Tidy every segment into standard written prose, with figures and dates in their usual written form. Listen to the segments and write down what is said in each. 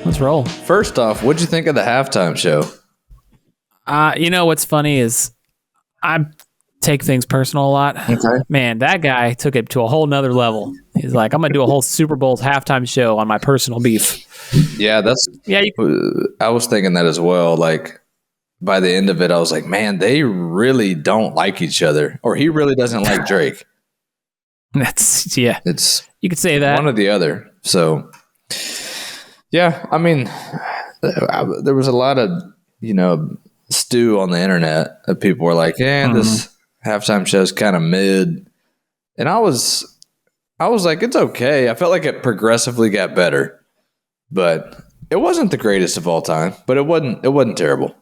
Let's roll. First off, what'd you think of the halftime show? What's funny is I take things personal a lot. Okay. Man, that guy took it to a whole nother level. He's like, I'm going to do a whole Super Bowl's halftime show on my personal beef. Yeah, I was thinking that as well. Like, by the end of it, I was like, man, they really don't like each other. Or he really doesn't like Drake. It's you could say that. One or the other. So, yeah, I mean, there was a lot of, stew on the internet that people were like, this halftime show's kind of mid. And I was like, it's okay. I felt like it progressively got better. But it wasn't the greatest of all time, but it wasn't terrible.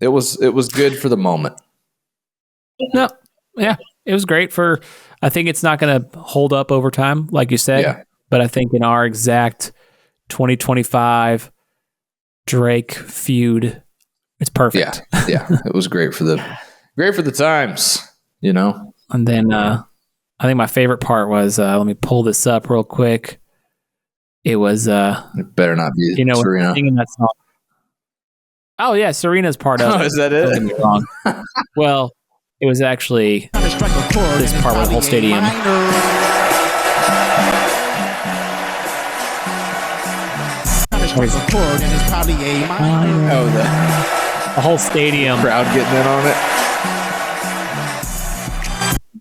It was good for the moment. No. Yeah. It was great I think it's not going to hold up over time, like you said. Yeah. But I think in our exact 2025 Drake feud, it's perfect. Yeah. It was great for the times, And then I think my favorite part was let me pull this up real quick. It was it better not be Serena singing that song. Oh yeah, Serena's part of it. Is that it? Don't get me wrong. Well, it was actually this part where the whole stadium. The whole stadium crowd getting in on it.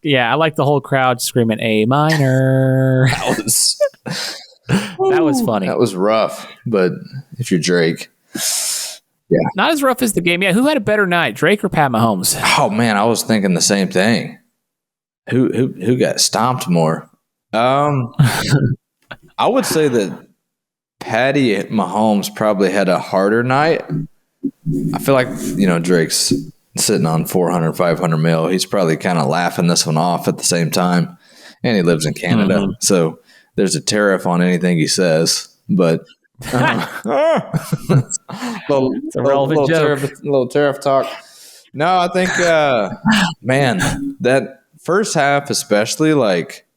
Yeah, I like the whole crowd screaming A minor. That was funny. That was rough, but if you're Drake, yeah, not as rough as the game. Yeah, who had a better night, Drake or Pat Mahomes? Oh man, I was thinking the same thing. Who got stomped more? I would say that Patty Mahomes probably had a harder night. I feel like Drake's sitting on 400, 500 mil. He's probably kind of laughing this one off at the same time, and he lives in Canada, so there's a tariff on anything he says. But it's a relevant joke. Little tariff talk. No, I think, man, that first half especially, like,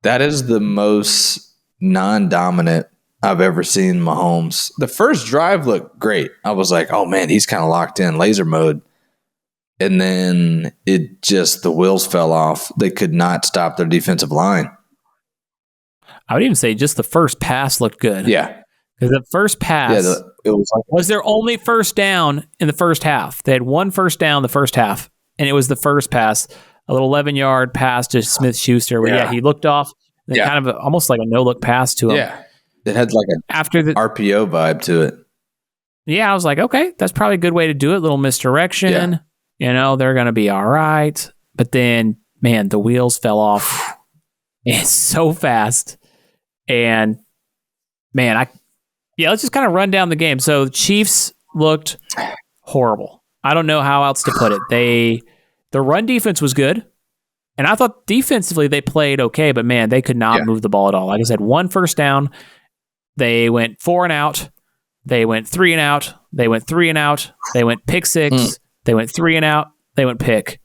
that is the most non-dominant I've ever seen Mahomes. The first drive looked great. I was like, oh, man, he's kind of locked in laser mode. And then the wheels fell off. They could not stop their defensive line. I would even say just the first pass looked good. Yeah. Because the first pass was their only first down in the first half. They had one first down the first half, and it was the first pass, a little 11-yard pass to Smith-Schuster. Where, he looked off, and kind of almost like a no-look pass to him. Yeah. It had like an RPO vibe to it. Yeah, I was like, okay, that's probably a good way to do it. Little misdirection. Yeah. They're going to be all right. But then, man, the wheels fell off. It's so fast. And, man, let's just kind of run down the game. So the Chiefs looked horrible. I don't know how else to put it. The run defense was good. And I thought defensively they played okay, but man, they could not move the ball at all. Like I said, one first down. They went 4 and out. They went 3 and out. They went 3 and out. They went pick 6. They went 3 and out. They went pick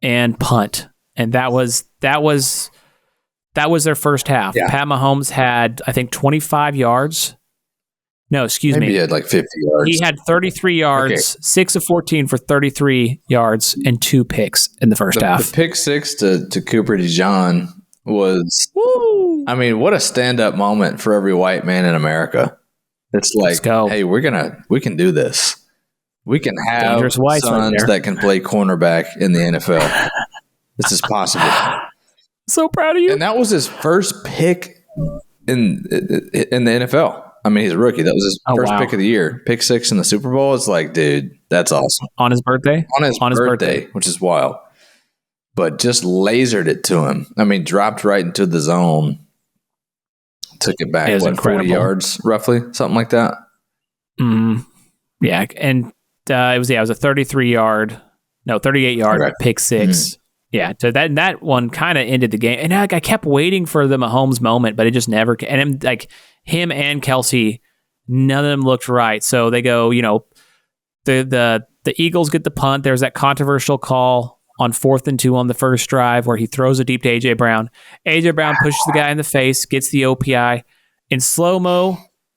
and punt. And that was their first half. Yeah. Pat Mahomes had, I think, 25 yards. No, excuse me. He had like 50 yards. He had 33 yards, 6 of 14 for 33 yards, and 2 picks in the first half. The pick 6 to Cooper DeJean was, I mean, what a stand-up moment for every white man in America. It's like, hey, we can do this. We can have sons that can play cornerback in the NFL. This is possible. So proud of you. And that was his first pick in the NFL. I mean, he's a rookie. That was his first pick of the year. Pick 6 in the Super Bowl. It's like, dude, that's awesome. On his birthday? On his birthday, which is wild. But just lasered it to him. I mean, dropped right into the zone. Took it back, 40 yards, roughly? Something like that? Yeah, and it was a 38-yard pick 6. Yeah, so that one kind of ended the game. And I kept waiting for the Mahomes moment, but it just never came. And like him and Kelsey, none of them looked right. So they go, the Eagles get the punt. There's that controversial call on 4th and 2 on the first drive where he throws it deep to A.J. Brown. A.J. Brown pushes the guy in the face, gets the OPI. In slow-mo,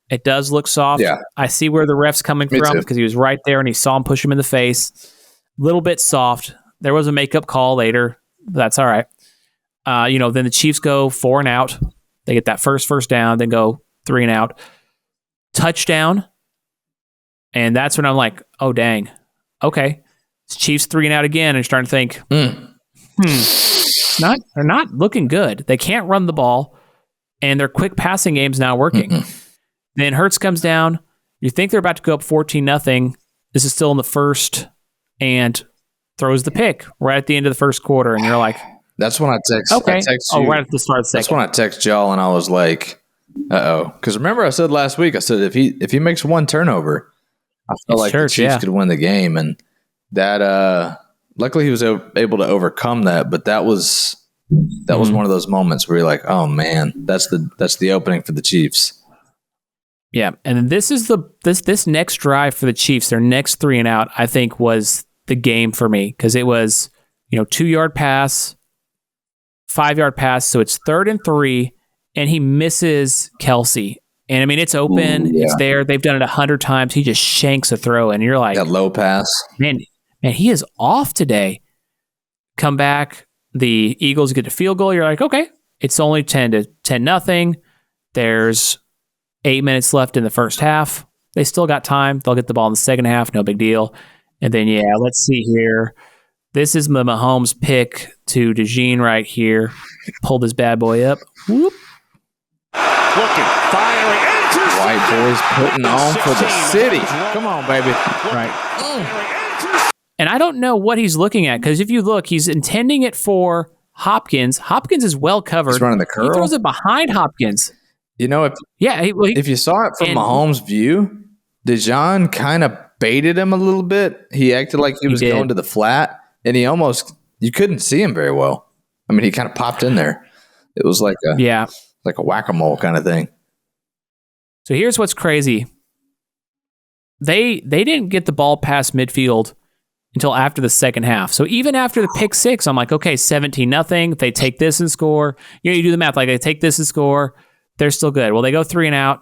It does look soft. Yeah. I see where the ref's coming Me from too. because he was right there and he saw him push him in the face. A little bit soft. There was a makeup call later. That's all right. Then the Chiefs go 4 and out. They get that first down, then go 3 and out. Touchdown. And that's when I'm like, oh, dang. Okay. Chiefs 3 and out again. And you're starting to think, they're not looking good. They can't run the ball. And their quick passing game's now working. Then Hurts comes down. You think they're about to go up 14-0. This is still in the first and throws the pick right at the end of the first quarter. And you're like, that's when I text. Okay. I text you. Right at the start of the second. That's when I text y'all and I was like, uh-oh. Because remember I said last week, I said if he makes one turnover, I felt like the Chiefs could win the game. And that luckily he was able to overcome that. But that was one of those moments where you're like, oh man, that's the opening for the Chiefs. Yeah. And this is this next drive for the Chiefs, their next 3 and out, I think was the game for me. Because it was, 2-yard pass, 5-yard pass, so it's 3rd and 3, and he misses Kelsey. And I mean, it's open, it's there. They've done it 100 times. He just shanks a throw, and you're like, that low pass. Man, he is off today. Come back, the Eagles get a field goal. You're like, okay, it's only 10-0. There's 8 minutes left in the first half. They still got time. They'll get the ball in the second half, no big deal. And then let's see here. This is the Mahomes pick to DeJean right here. Pulled this bad boy up. Whoop. Looking, firing, enters. White boys putting on for the city. Come on, baby. Right. And I don't know what he's looking at, because if you look, he's intending it for Hopkins. Hopkins is well covered. He's running the curl. He throws it behind Hopkins. If you saw it from Mahomes' view, DeJean kind of baited him a little bit. He acted like he was going to the flat, and you couldn't see him very well. I mean, he kind of popped in there. It was like a whack-a-mole kind of thing. So here's what's crazy. They didn't get the ball past midfield until after the second half. So even after the pick six, I'm like, okay, 17-0. They take this and score. You do the math. Like, they take this and score. They're still good. Well, they go 3 and out.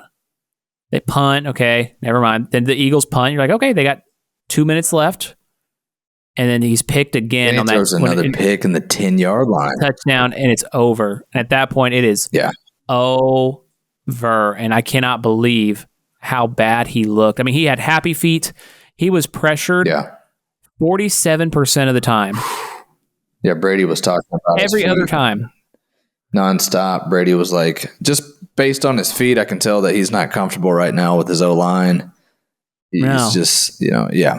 They punt. Okay, never mind. Then the Eagles punt. You're like, okay, they got 2 minutes left. And then he's picked again. And he throws another pick in the 10-yard line. Touchdown, and it's over. And at that point, it is over. And I cannot believe how bad he looked. I mean, he had happy feet. He was pressured 47% of the time. Yeah, Brady was talking about every other time. Nonstop. Brady was like, just based on his feet, I can tell that he's not comfortable right now with his O-line. He's just,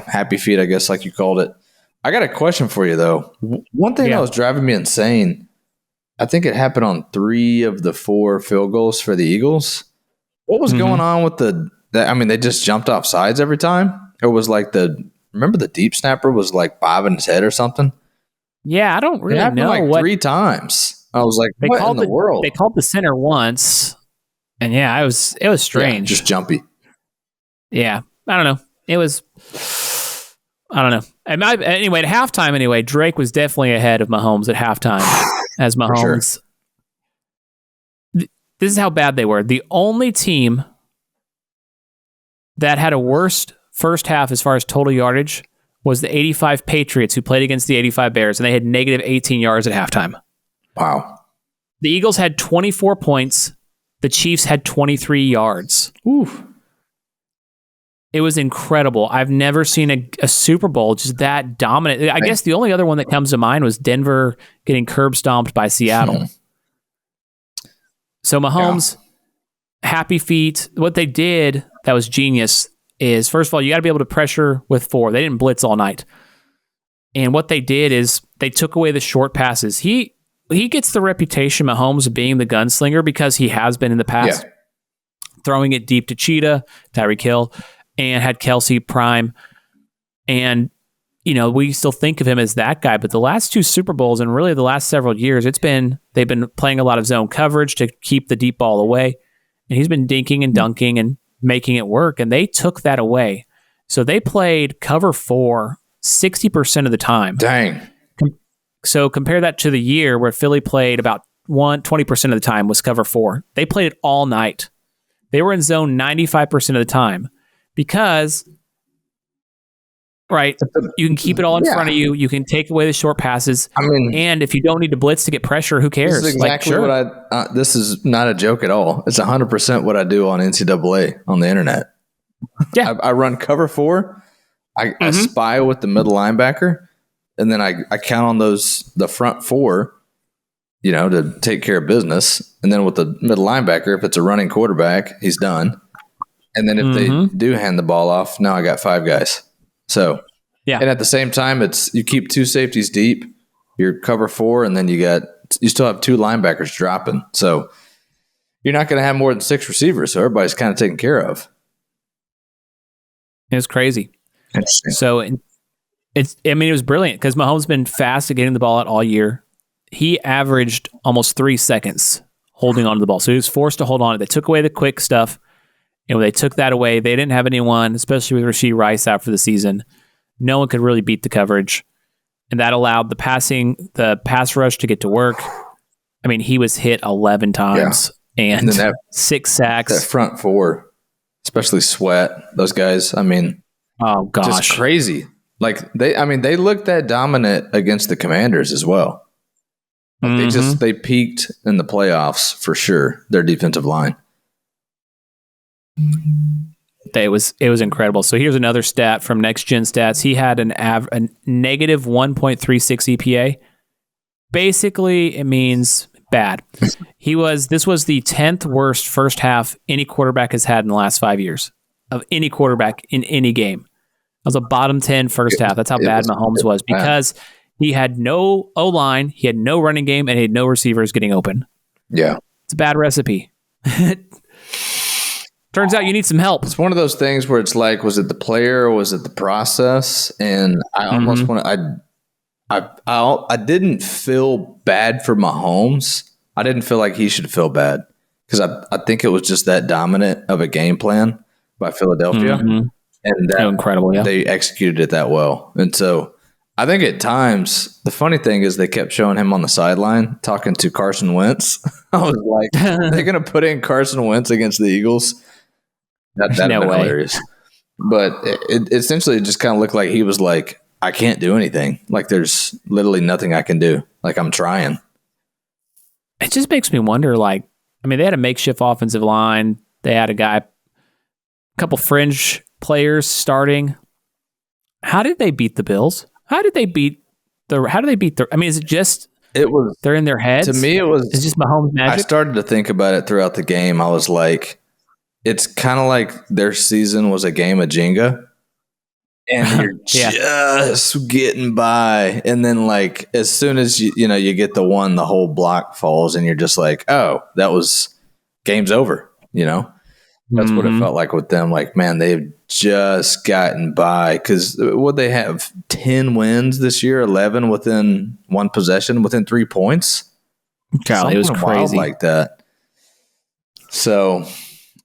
happy feet, I guess, like you called it. I got a question for you, though. One thing that was driving me insane, I think it happened on 3 of the 4 field goals for the Eagles. What was going on with they just jumped off sides every time? Or was like remember the deep snapper was like bobbing his head or something? Yeah, I don't really know. Like 3 times. I was like, what in the world? They called the center once, and it was strange. Yeah, just jumpy. Yeah, I don't know. It was, I don't know. Anyway, at halftime, Drake was definitely ahead of Mahomes at halftime. As Mahomes, this is how bad they were. The only team that had a worse first half as far as total yardage was the 85 Patriots, who played against the 85 Bears, and they had negative 18 yards at halftime. Wow. The Eagles had 24 points. The Chiefs had 23 yards. Oof. It was incredible. I've never seen a Super Bowl just that dominant. I guess the only other one that comes to mind was Denver getting curb stomped by Seattle. So Mahomes, happy feet. What they did that was genius is, first of all, you got to be able to pressure with 4. They didn't blitz all night. And what they did is they took away the short passes. He gets the reputation, Mahomes, of being the gunslinger because he has been in the past. Throwing it deep to Cheetah, Tyreek Hill, and had Kelsey prime. And, we still think of him as that guy. But the last 2 Super Bowls and really the last several years, they've been playing a lot of zone coverage to keep the deep ball away. And he's been dinking and dunking and making it work. And they took that away. So they played cover 4 60% of the time. Dang. So compare that to the year where Philly played about 20% of the time was cover 4. They played it all night. They were in zone 95% of the time because, right, you can keep it all in front of you. You can take away the short passes. I mean, and if you don't need to blitz to get pressure, who cares? This is exactly what this is not a joke at all. It's 100% what I do on NCAA on the internet. Yeah. I run cover 4. I spy with the middle linebacker, and then I count on the front 4, to take care of business. And then with the middle linebacker, if it's a running quarterback, he's done. And then if they do hand the ball off, now I got 5 guys. So, yeah. And at the same time, you keep 2 safeties deep, you're cover 4, and then you still have 2 linebackers dropping. So you're not going to have more than 6 receivers. So everybody's kind of taken care of. It's crazy. Interesting. So it was brilliant because Mahomes been fast at getting the ball out all year. He averaged almost 3 seconds holding on to the ball. So he was forced to hold on. They took away the quick stuff. And when they took that away, they didn't have anyone, especially with Rashee Rice out for the season. No one could really beat the coverage. And that allowed the pass rush to get to work. I mean, he was hit 11 times and then 6 sacks. That front 4, especially Sweat, those guys, I mean, oh gosh, just crazy. Like they looked that dominant against the Commanders as well. Like they peaked in the playoffs for sure. Their defensive line. It was incredible. So here's another stat from Next Gen Stats. He had a negative 1.36 EPA. Basically, it means bad. This was the 10th worst first half any quarterback has had in the last 5 years of any quarterback in any game. That was a bottom 10 first half. That's how bad Mahomes was because he had no O-line, he had no running game, and he had no receivers getting open. Yeah. It's a bad recipe. Turns out you need some help. It's one of those things where it's like, was it the player or was it the process? And I almost want to, I didn't feel bad for Mahomes. I didn't feel like he should feel bad because I think it was just that dominant of a game plan by Philadelphia. And that incredible, they executed it that well. And so I think at times, the funny thing is they kept showing him on the sideline talking to Carson Wentz. I was like, they're going to put in Carson Wentz against the Eagles? That'd been hilarious. But it essentially just kind of looked like he was like, I can't do anything. Like there's literally nothing I can do. Like I'm trying. It just makes me wonder, they had a makeshift offensive line. They had a couple fringe players starting. How did they beat the Bills? How do they beat is it just they're in their heads? To me, it's just Mahomes magic. I started to think about it throughout the game. I was like, it's kind of like their season was a game of Jenga. And you're just getting by. And then like as soon as you get the one, the whole block falls and you're just like, oh, that was game's over, That's what it felt like with them. Like, man, they've just gotten by because would they have 10 wins this year, 11 within one possession, within 3 points? God, it was crazy like that. So,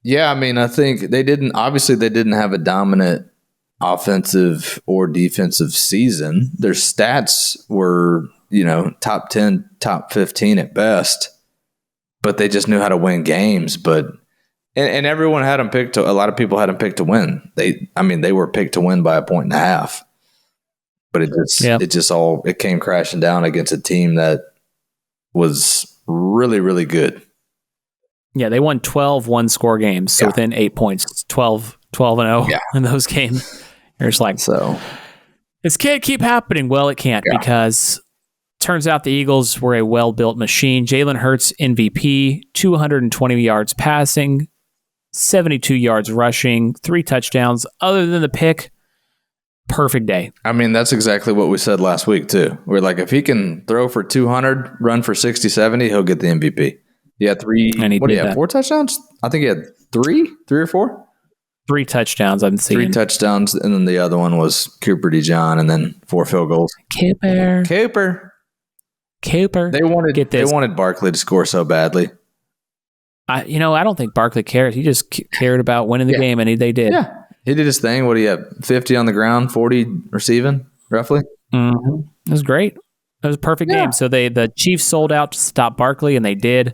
yeah, I think they didn't have a dominant offensive or defensive season. Their stats were, top 10, top 15 at best, but they just knew how to win games. And everyone had them picked. A lot of people had them picked to win. They were picked to win by 1.5. But it came crashing down against a team that was really, really good. Yeah, they won 12 one-score games, so within 8 points, 12-0 in those games. You're just like, so this can't keep happening. Well, it can't because turns out the Eagles were a well-built machine. Jalen Hurts MVP, 220 yards passing, 72 yards rushing, 3 touchdowns. Other than the pick, perfect day. That's exactly what we said last week, too. We're like, if he can throw for 200, run for 60, 70, he'll get the MVP. He had 3. What do you have? 4 touchdowns? I think he had 3 or 4. 3 touchdowns, I'm seeing. 3 touchdowns, and then the other one was Cooper DeJohn, and then 4 field goals. Cooper. They wanted Barkley to score so badly. I don't think Barkley cared. He just cared about winning the game, and they did. Yeah, he did his thing. What do you have? 50 on the ground, 40 receiving, roughly. Mm-hmm. It was great. It was a perfect game. So the Chiefs sold out to stop Barkley, and they did.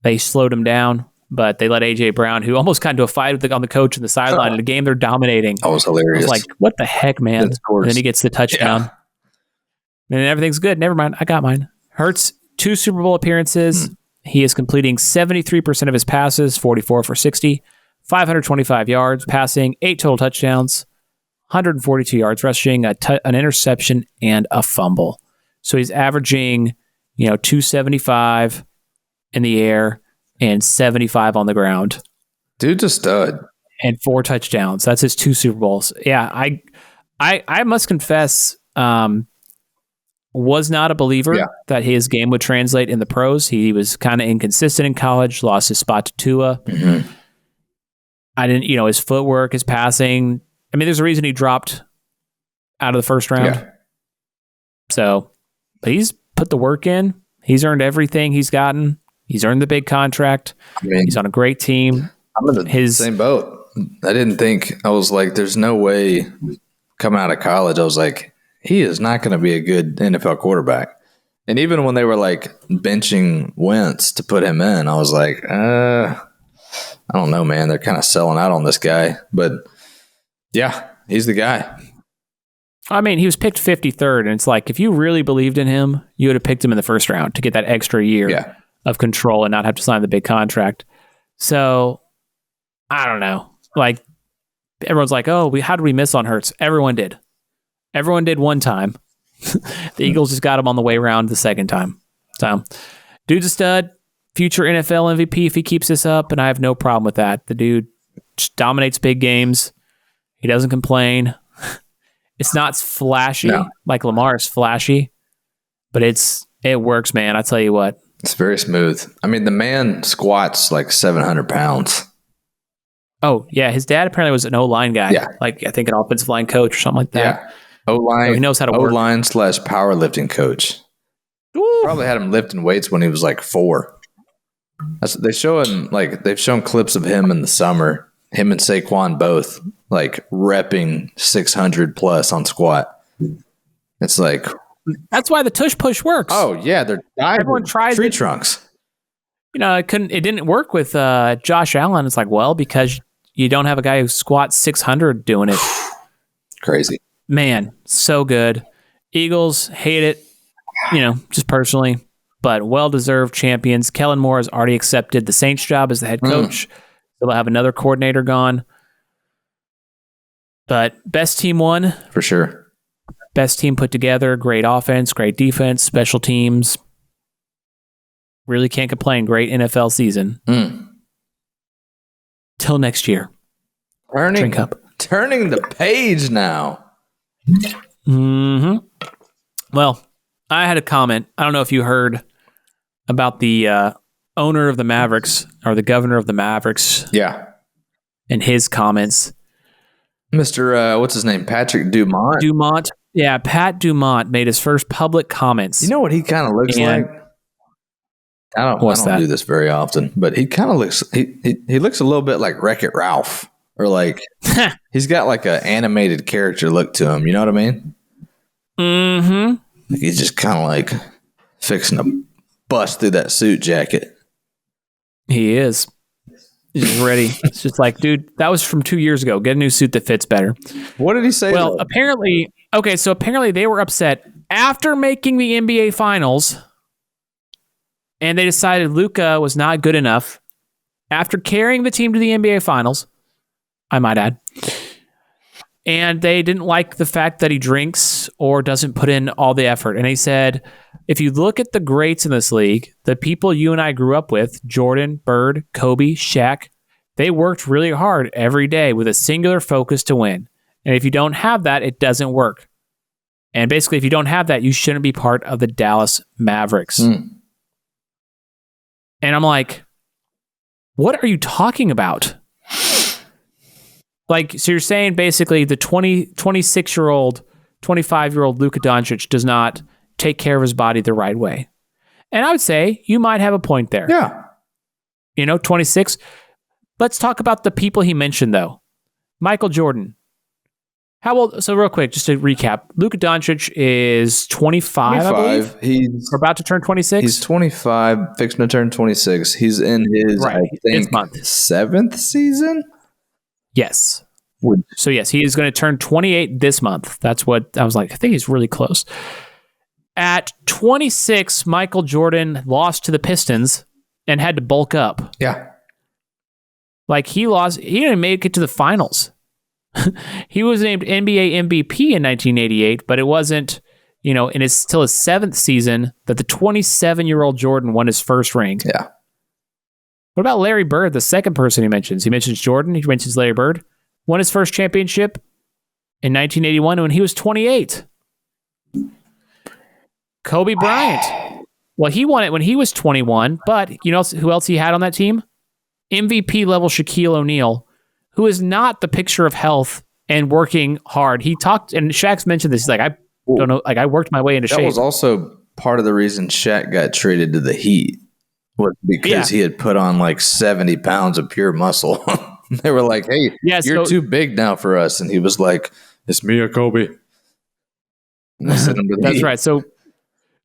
They slowed him down. but they let A.J. Brown, who almost got into a fight on the coach in the sideline in a game they're dominating. That was hilarious. I was like, what the heck, man? And then he gets the touchdown. Yeah. And everything's good. Never mind. I got mine. Hurts, 2 Super Bowl appearances. He is completing 73% of his passes, 44 for 60, 525 yards passing, 8 total touchdowns, 142 yards rushing, an interception, and a fumble. So he's averaging, 275 in the air and 75 on the ground. Dude's a stud. And 4 touchdowns. That's his 2 Super Bowls. Yeah, I must confess, was not a believer that his game would translate in the pros. He was kind of inconsistent in college, lost his spot to Tua. Mm-hmm. I didn't, his footwork, his passing. I mean, there's a reason he dropped out of the first round. Yeah. So, but he's put the work in. He's earned everything he's gotten. He's earned the big contract. I mean, he's on a great team. I'm in the same boat. I was like, there's no way coming out of college, I was like, he is not going to be a good NFL quarterback. And even when they were like benching Wentz to put him in, I was like, I don't know, man. They're kind of selling out on this guy. But yeah, he's the guy. I mean, he was picked 53rd, and it's like, if you really believed in him, you would have picked him in the first round to get that extra year of control and not have to sign the big contract. So, I don't know. Like, everyone's like, oh, how did we miss on Hurts? Everyone did. Everyone did one time. The Eagles just got him on the way around the second time. So, dude's a stud, future NFL MVP if he keeps this up, and I have no problem with that. The dude just dominates big games. He doesn't complain. It's not flashy like Lamar is flashy, but it works, man. I tell you what. It's very smooth. I mean, the man squats like 700 pounds. Oh, yeah. His dad apparently was an O-line guy. Yeah. Like, I think an offensive line coach or something like that. Yeah. O-line. So he knows how to work. O-line / powerlifting coach. Ooh. Probably had him lifting weights when he was like 4. They've shown clips of him in the summer. Him and Saquon both like repping 600 plus on squat. It's like, that's why the tush push works. Oh yeah, they're everyone tries tree trunks. It didn't work with Josh Allen. It's like, well, because you don't have a guy who squats 600 doing it. Crazy. Man, so good. Eagles hate it, just personally, but well-deserved champions. Kellen Moore has already accepted the Saints job as the head coach. So they'll have another coordinator gone. But best team won. For sure. Best team put together. Great offense, great defense, special teams. Really can't complain. Great NFL season. Till next year. Drink up. Turning the page now. Mm-hmm. Well, I had a comment. I don't know if you heard about the owner of the Mavericks or the governor of the Mavericks. Yeah. And his comments. Mr. What's his name? Patrick Dumont. Dumont. Yeah, Pat Dumont made his first public comments. You know what he kind of looks like? I don't do this very often, but he kind of looks he looks a little bit like Wreck-It Ralph, or like he's got like an animated character look to him. You know what I mean? Mm-hmm. Like he's just kind of like fixing to bust through that suit jacket. He is. He's ready. It's just like, dude, that was from 2 years ago. Get a new suit that fits better. What did he say? Well, apparently they were upset after making the NBA Finals, and they decided Luka was not good enough after carrying the team to the NBA Finals, I might add. And they didn't like the fact that he drinks or doesn't put in all the effort. And he said, if you look at the greats in this league, the people you and I grew up with, Jordan, Bird, Kobe, Shaq, they worked really hard every day with a singular focus to win. And if you don't have that, it doesn't work. And basically, if you don't have that, you shouldn't be part of the Dallas Mavericks. And I'm like, what are you talking about? Like, so you're saying basically the 26-year-old, 25-year-old Luka Doncic does not take care of his body the right way. And I would say you might have a point there. Yeah. 26. Let's talk about the people he mentioned, though. Michael Jordan. How old? So real quick, just to recap, Luka Doncic is 25, I believe. He's We're about to turn 26. He's 25, fixing to turn 26. He's in his, I think, this month. 7th season? Yes. So, yes, he is going to turn 28 this month. That's what I was like. I think he's really close. At 26, Michael Jordan lost to the Pistons and had to bulk up. Yeah. Like, he didn't make it to the finals. He was named NBA MVP in 1988, but it wasn't, and it's still his 7th season that the 27-year-old Jordan won his first ring. Yeah. What about Larry Bird, the second person he mentions? He mentions Jordan. He mentions Larry Bird. Won his first championship in 1981 when he was 28. Kobe Bryant. Well, he won it when he was 21, but you know who else he had on that team? MVP level Shaquille O'Neal, who is not the picture of health and working hard. He talked, and Shaq's mentioned this. He's like, I don't know, like I worked my way into shape. That was also part of the reason Shaq got traded to the Heat, was because he had put on like 70 pounds of pure muscle. They were like, hey, you're too big now for us. And he was like, it's me or Kobe. That's right. So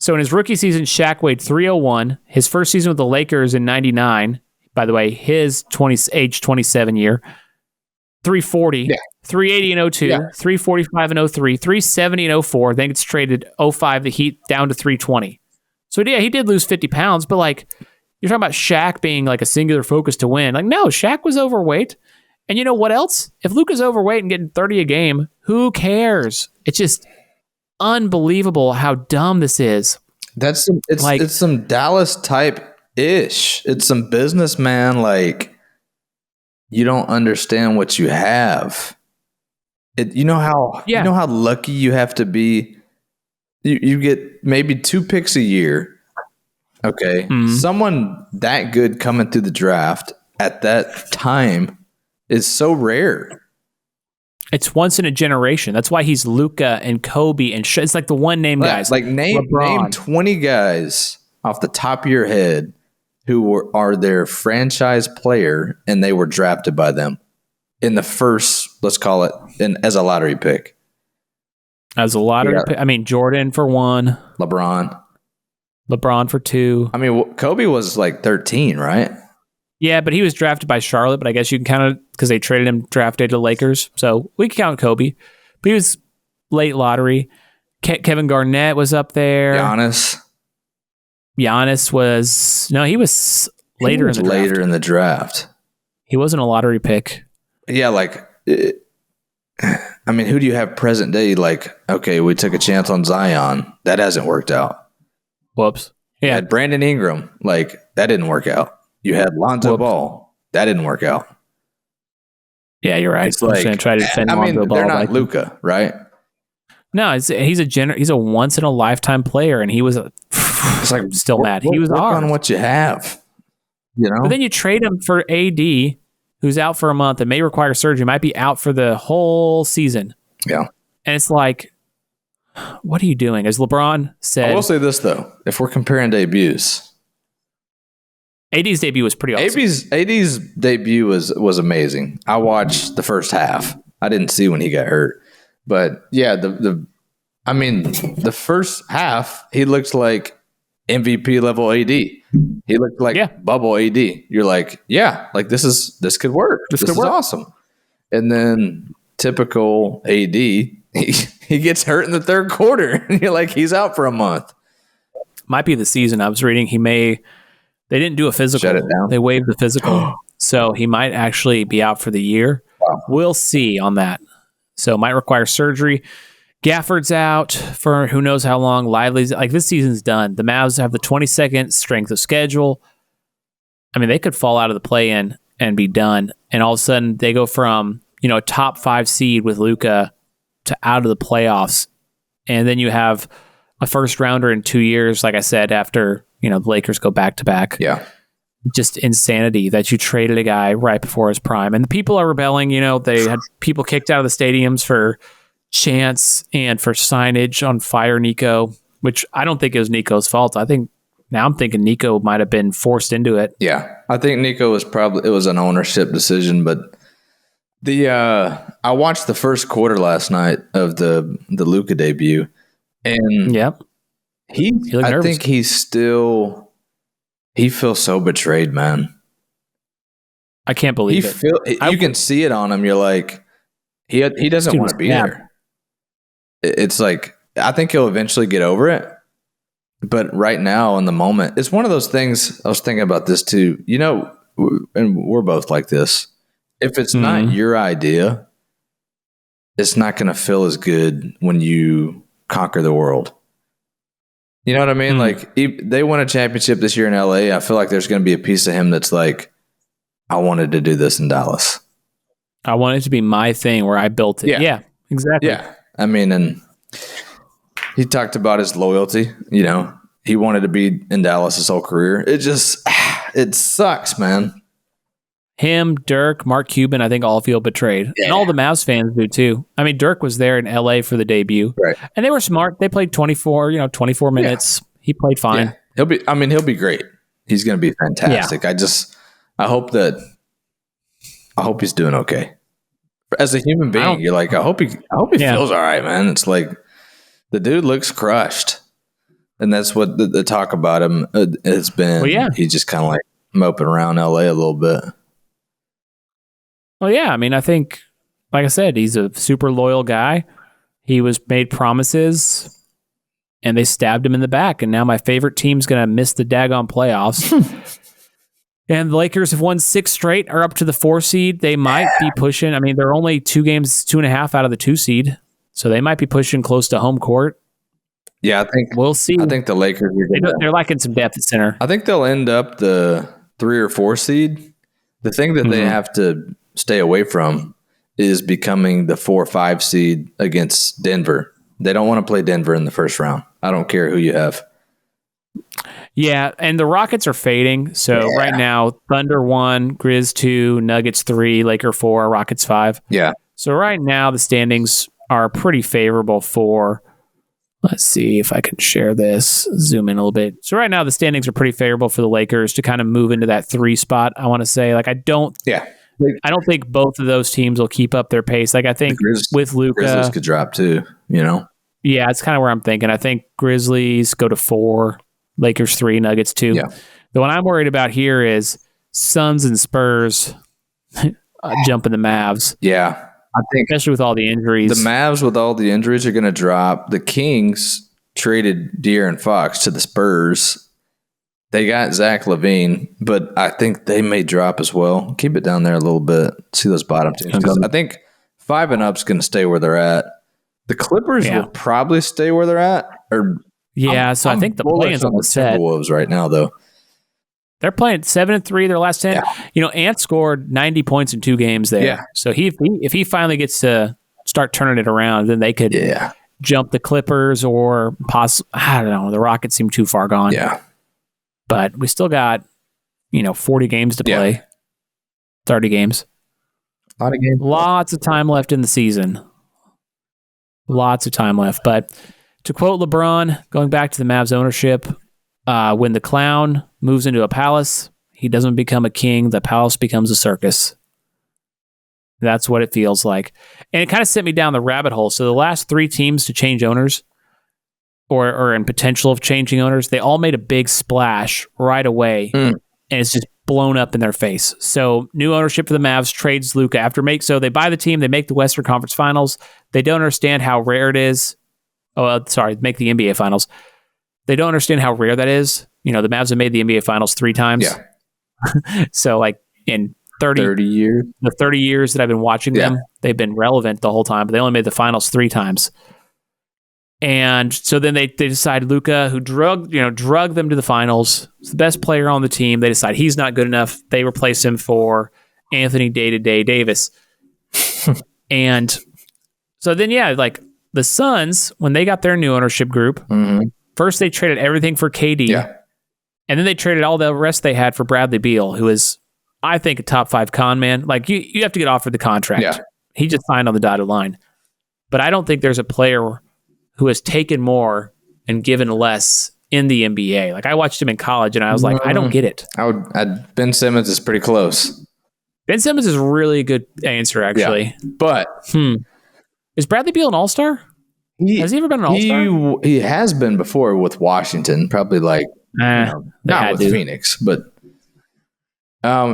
in his rookie season, Shaq weighed 301. His first season with the Lakers in 99, by the way, his age 27 year, 340, 380 in 02, 345 in 03, 370 in 04, then gets traded 05, the Heat down to 320. So yeah, he did lose 50 pounds, but like, you're talking about Shaq being like a singular focus to win. Like, no, Shaq was overweight. And you know what else? If Luka's overweight and getting 30 a game, who cares? It's just unbelievable how dumb this is. It's some Dallas type ish. It's some businessman, like, you don't understand what you have. You know how lucky you have to be. You get maybe 2 picks a year. Okay. Mm-hmm. Someone that good coming through the draft at that time is so rare. It's once in a generation. That's why he's Luka and Kobe and it's like the one name guys. Like name 20 guys off the top of your head who are their franchise player and they were drafted by them in the first, let's call it, as a lottery pick. As a lottery pick? I mean, Jordan for 1. LeBron for 2. I mean, Kobe was like 13, right? Yeah, but he was drafted by Charlotte, but I guess you can count it because they traded him draft day to the Lakers. So we can count Kobe. But he was late lottery. Kevin Garnett was up there. Giannis was... No, he was later in the draft. He wasn't a lottery pick. Yeah, like... I mean, who do you have present day? Like, okay, we took a chance on Zion. That hasn't worked out. Whoops. Yeah. You had Brandon Ingram. Like, that didn't work out. You had Lonzo Ball. That didn't work out. Yeah, you're right. It's like, try to defend Lonzo Ball. They're not Luka, right? No, he's a once in a lifetime player, and he was it's like still mad. He was work on what you have, you know. But then you trade him for AD, who's out for a month and may require surgery, might be out for the whole season. Yeah, and it's like, what are you doing? As LeBron said, I will say this though: if we're comparing debuts, AD's debut was pretty awesome. AD's debut was amazing. I watched the first half. I didn't see when he got hurt, but yeah, the first half he looked like MVP level AD. He looked like bubble AD. You're like, yeah, like this could work. This is awesome. And then typical AD, he gets hurt in the third quarter, and you're like, he's out for a month. Might be the season. I was reading they didn't do a physical. Shut it down. They waived the physical. So he might actually be out for the year. Wow. We'll see on that. So might require surgery. Gafford's out for who knows how long. Lively's like, this season's done. The Mavs have the 22nd strength of schedule. I mean, they could fall out of the play-in and be done. And all of a sudden they go from, a top 5 seed with Luka to out of the playoffs. And then you have a first rounder in 2 years, like I said, after, the Lakers go back to back. Yeah. Just insanity that you traded a guy right before his prime. And the people are rebelling. They had people kicked out of the stadiums for chants and for signage on Fire Nico, which I don't think it was Nico's fault. I'm thinking Nico might have been forced into it. Yeah. I think Nico it was an ownership decision, but I watched the first quarter last night of the Luka debut, and Yep. I think he feels so betrayed, man. I can't believe it. You can see it on him. You're like, he doesn't want to be there. It's like, I think he'll eventually get over it. But right now in the moment, it's one of those things. I was thinking about this too, and we're both like this. If it's not your idea, it's not going to feel as good when you conquer the world. You know what I mean? Like, they won a championship this year in LA. I feel like there's going to be a piece of him that's like, I wanted to do this in Dallas. I want it to be my thing where I built it. Yeah, exactly. Yeah. I mean, and he talked about his loyalty. He wanted to be in Dallas his whole career. It sucks, man. Him, Dirk, Mark Cuban, I think all feel betrayed. Yeah. And all the Mavs fans do too. I mean, Dirk was there in LA for the debut. Right. And they were smart. They played 24 minutes. Yeah. He played fine. Yeah. He'll be great. He's going to be fantastic. Yeah. I hope he's doing okay. As a human being, you're like, I hope he feels all right, man. It's like the dude looks crushed. And that's what the talk about him has been. Well, yeah. He's just kind of like moping around LA a little bit. Well, yeah. I mean, I think, like I said, he's a super loyal guy. He was made promises, and they stabbed him in the back. And now my favorite team's going to miss the daggone playoffs. And the Lakers have won 6 straight, are up to the 4 seed. They might be pushing. I mean, they're only 2.5 out of the 2 seed. So they might be pushing close to home court. Yeah, I think we'll see. I think the Lakers they're lacking some depth at center. I think they'll end up the 3 or 4 seed. The thing that they have to stay away from is becoming the 4 or 5 seed against Denver. They don't want to play Denver in the first round. I don't care who you have. Yeah, and the Rockets are fading. So right now, Thunder 1, Grizz 2, Nuggets 3, Laker 4, Rockets 5. Yeah. So right now, the standings are pretty favorable for... Let's see if I can share this. Zoom in a little bit. So right now, the standings are pretty favorable for the Lakers to kind of move into that 3 spot. I want to say, like, I don't think both of those teams will keep up their pace. Like, I think with Luka, Grizzlies could drop too. Yeah, it's kind of where I'm thinking. I think Grizzlies go to 4, Lakers 3, Nuggets 2. Yeah. The one I'm worried about here is Suns and Spurs jumping the Mavs. Yeah. I think, especially with all the injuries. The Mavs with all the injuries are going to drop. The Kings traded De'Aaron Fox to the Spurs. They got Zach LaVine, but I think they may drop as well. Keep it down there a little bit. See those bottom teams. Because I think 5 and up's going to stay where they're at. The Clippers will probably stay where they're at. I think the play-in's on the set. Timberwolves right now, though. They're playing 7-3 their last 10. Yeah. Ant scored 90 points in 2 games there. Yeah. So if he finally gets to start turning it around, then they could jump the Clippers or I don't know. The Rockets seem too far gone. Yeah. But we still got 40 games to play. Yeah. 30 games. A lot of games. Lots of time left in the season. Lots of time left. But to quote LeBron, going back to the Mavs ownership, when the clown moves into a palace, he doesn't become a king. The palace becomes a circus. That's what it feels like. And it kind of sent me down the rabbit hole. So the last 3 teams to change owners or in potential of changing owners, they all made a big splash right away. And it's just blown up in their face. So new ownership for the Mavs trades Luka so they buy the team, they make the Western Conference Finals. They don't understand how rare it is. Make the NBA Finals. They don't understand how rare that is. The Mavs have made the NBA Finals 3 times. Yeah. So, like, in 30 years, the 30 years that I've been watching them, they've been relevant the whole time, but they only made the finals 3 times. And so then they decide Luka, who drug them to the finals, is the best player on the team. They decide he's not good enough. They replace him for Anthony Day-to-Day Davis. And so then, like the Suns, when they got their new ownership group, first they traded everything for KD. Yeah. And then they traded all the rest they had for Bradley Beal, who is, I think, a top 5 con man. Like, you have to get offered the contract. Yeah. He just signed on the dotted line. But I don't think there's a player who has taken more and given less in the NBA. Like, I watched him in college, and I was like, I don't get it. Ben Simmons is pretty close. Ben Simmons is a really good answer, actually. Yeah, but is Bradley Beal an All-Star? Has he ever been an All-Star? He has been before with Washington, probably not with Phoenix, but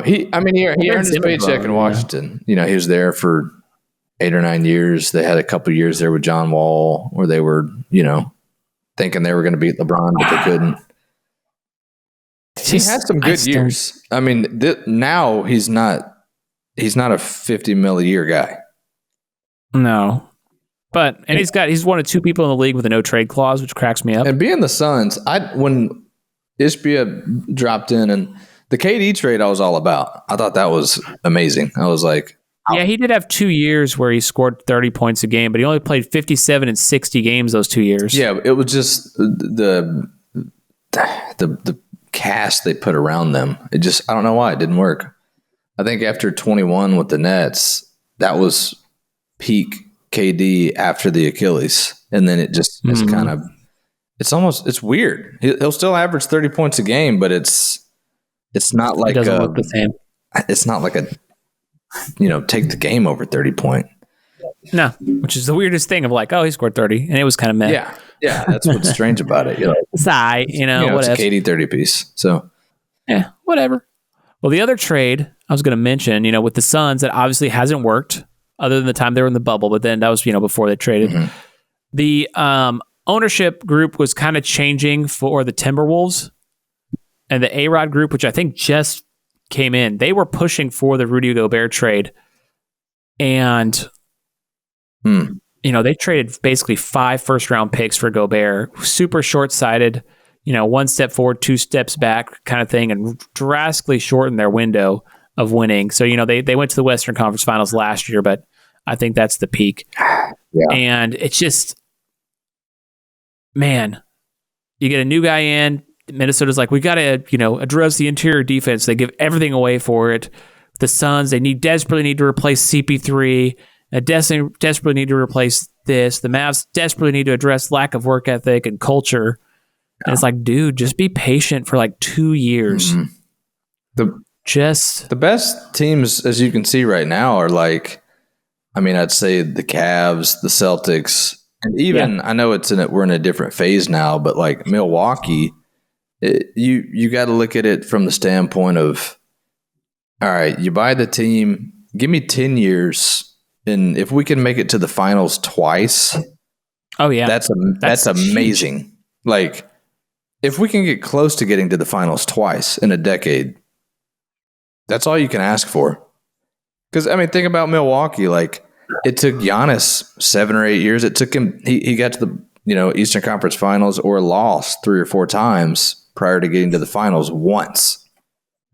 he earned his paycheck in Washington. You know, he was there for 8 or 9 years. They had a couple years there with John Wall where they were, thinking they were going to beat LeBron, but they couldn't. He had some good years. I mean, now he's not a $50 million a year guy. No. But he's one of 2 people in the league with a no trade clause, which cracks me up. And being the Suns, when Ishbia dropped in and the KD trade, I was all about. I thought that was amazing. I was like, yeah, he did have 2 years where he scored 30 points a game, but he only played 57 and 60 games those 2 years. Yeah, it was just the cast they put around them. I don't know why it didn't work. I think after 21 with the Nets, that was peak KD after the Achilles, and then it just is kind of it's weird. He'll still average 30 points a game, but it's not like it doesn't look the same. It's not like a take the game over 30 point. No, which is the weirdest thing of like, oh, he scored 30, and it was kind of meh. Yeah, that's what's strange about it. It's whatever. It's a KD 30 piece. So yeah, whatever. Well, the other trade I was going to mention, with the Suns, that obviously hasn't worked other than the time they were in the bubble, but then that was, before they traded. Mm-hmm. The ownership group was kind of changing for the Timberwolves, and the A-Rod group, which I think just came in, they were pushing for the Rudy Gobert trade. And, they traded basically 5 first-round picks for Gobert. Super short-sighted, 1 step forward, 2 steps back kind of thing, and drastically shortened their window of winning. So, they went to the Western Conference Finals last year, but I think that's the peak. Yeah. And it's just, man, you get a new guy in. Minnesota's like, we got to, address the interior defense. They give everything away for it. The Suns, they desperately need to replace CP3. Desperately need to replace this. The Mavs desperately need to address lack of work ethic and culture. Yeah. And it's like, dude, just be patient for like 2 years. Mm-hmm. The best teams, as you can see right now, are I'd say the Cavs, the Celtics, and even I know we're in a different phase now, but like Milwaukee, you got to look at it from the standpoint of, all right, you buy the team, give me 10 years, and if we can make it to the finals twice, oh yeah, that's amazing. Huge. Like, if we can get close to getting to the finals twice in a decade, that's all you can ask for. Because, think about Milwaukee. Like, it took Giannis 7 or 8 years. It took him, he got to the Eastern Conference Finals or lost 3 or 4 times prior to getting to the finals once.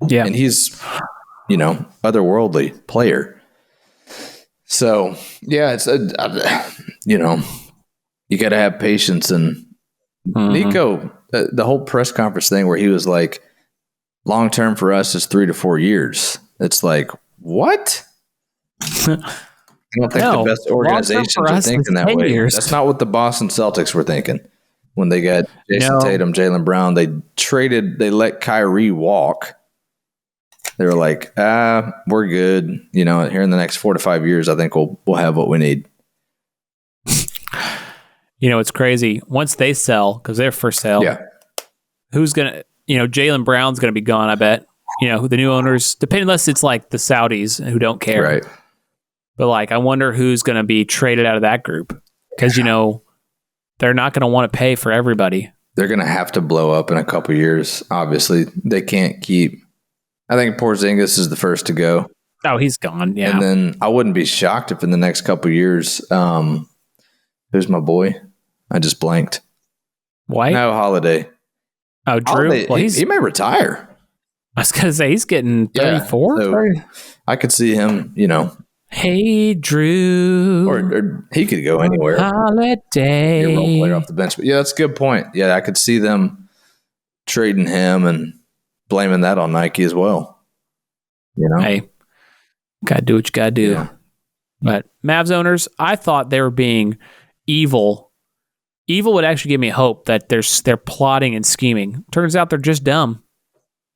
Yeah. And he's, otherworldly player. So, yeah, it's, you got to have patience. And Nico, the whole press conference thing where he was like, long term for us is 3 to 4 years. It's like, what? I don't think the best organizations are thinking that way. Years. That's not what the Boston Celtics were thinking when they got Jason Tatum, Jaylen Brown. They let Kyrie walk. They were like, we're good. Here in the next 4 to 5 years, I think we'll have what we need. It's crazy. Once they sell, because they're for sale, who's going to, Jaylen Brown's going to be gone, I bet. The new owners, unless it's like the Saudis who don't care. Right. But I wonder who's going to be traded out of that group. Because, they're not going to want to pay for everybody. They're going to have to blow up in a couple of years. Obviously, they can't keep. I think Porzingis is the first to go. Oh, he's gone. Yeah. And then I wouldn't be shocked if in the next couple of years, who's my boy? I just blanked. White? No, Holiday. Oh, Drew? Holiday, he may retire. I was going to say, he's getting 34. So I could see him, Hey, Drew. Or he could go anywhere. Holiday. Be a role player off the bench. But yeah, that's a good point. Yeah, I could see them trading him and blaming that on Nike as well. Hey, got to do what you got to do. Yeah. But Mavs owners, I thought they were being evil. Evil would actually give me hope that they're plotting and scheming. Turns out they're just dumb.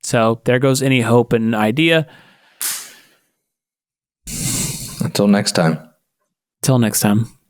So there goes any hope and idea. Until next time. Till next time.